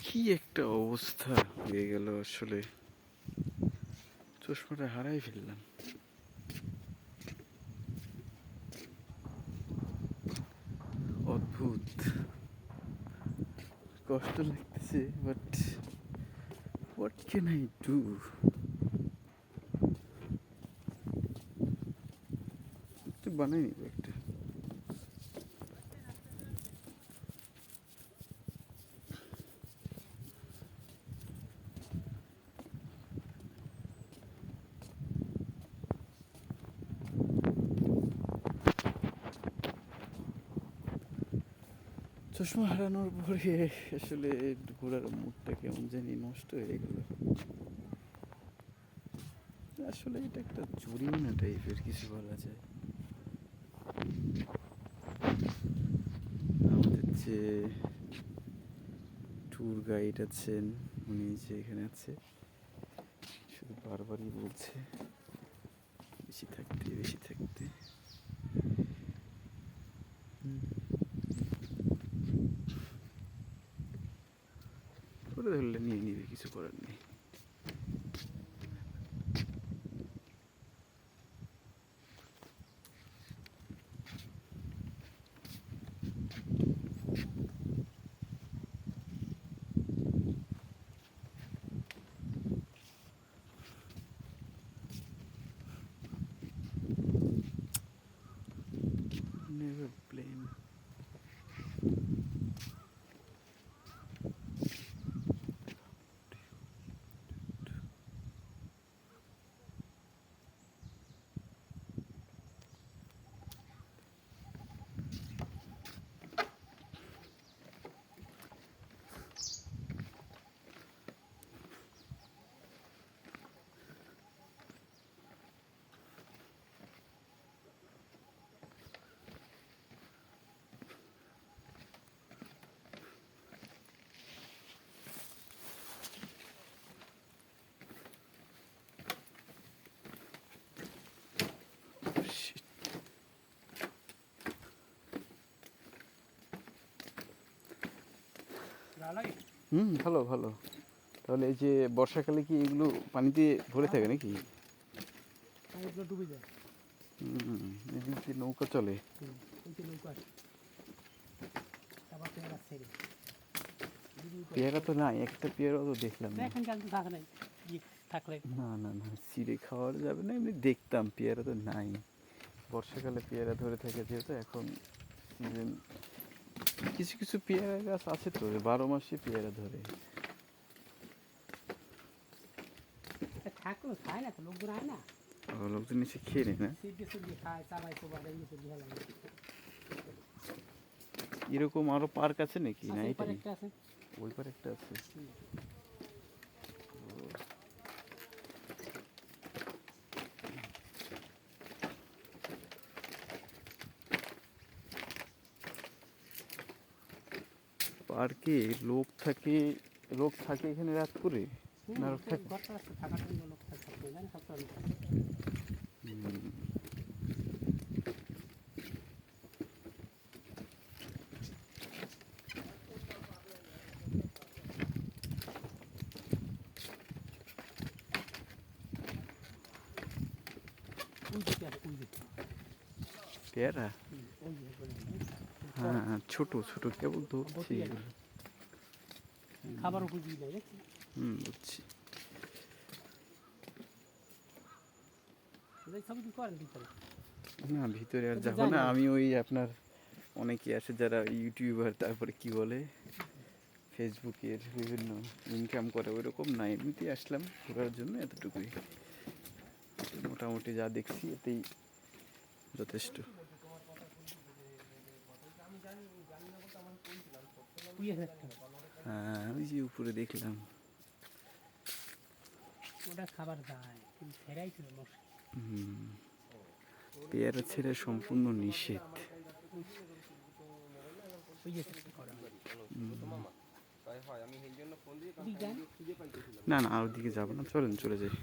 কি একটা অবস্থা হয়ে গেল আসলে, চশমাটা হারাই ফেললাম। অদ্ভুত কষ্ট লাগতেছে, but what can I do? বানাই নিব একটা। চশমা হারানোর পরে আসলে ঘোরার মুডটা কেমন জানি নষ্ট হয়ে গেল। আসলে এটা একটা জরিমানা টাইপের কিছু বলা যায়। আমাদের যে ট্যুর গাইড আছেন, উনি যে এখানে আছে, শুধু বারবারই বলছে বেশি থাকতে বেশি থাকতে। করে ধরলে নিয়ে নিবে, কিছু করার নেই। Never blame. ভালো ভালো। তাহলে এই যে বর্ষাকালে কি এগুলো পানিতে ভরে থাকে নাকি? ডুবে যায়। এদিক দিয়ে নৌকা চলে। পেয়ারা তো নাই, একটা পেয়ারাও তো দেখলাম না। না না না, ছিঁড়ে খাওয়া যাবে না, এমনি দেখতাম। পেয়ারা তো নাই। বর্ষাকালে পেয়ারা ধরে থাকে যেহেতু, এখন সিজন। কিছু কিছু পেয়ারা গাছ আছে তো 12 মাসে পেয়ারা ধরে। লোকজন এসে খেয়ে নেয় না? এরকম আরো পার্ক আছে নাকি? না, এটাই ওই পারে একটা আছে। পার্কে লোক থাকে এখানে রাত করে? না, লোক থাকে? পেয়ারা? হ্যাঁ, ছোট ছোট কেবল ধরছি। খাবার বুঝছি। না, ভিতরে আর যাবো না আমি। ওই আপনার অনেকে আছে যারা ইউটিউবার, তারপরে কি বলে ফেসবুকের বিভিন্ন ইনকাম করে, ওইরকম না। এমনিতেই আসলাম ঘোরার জন্য, এতটুকুই। মোটামুটি যা দেখছি এতেই যথেষ্ট। হ্যাঁ, আমি যে উপরে দেখলাম পেয়ারা ছেড়ে সম্পূর্ণ নিষেধ। না না, আর ওদিকে যাবো না, চলেন চলে যাই।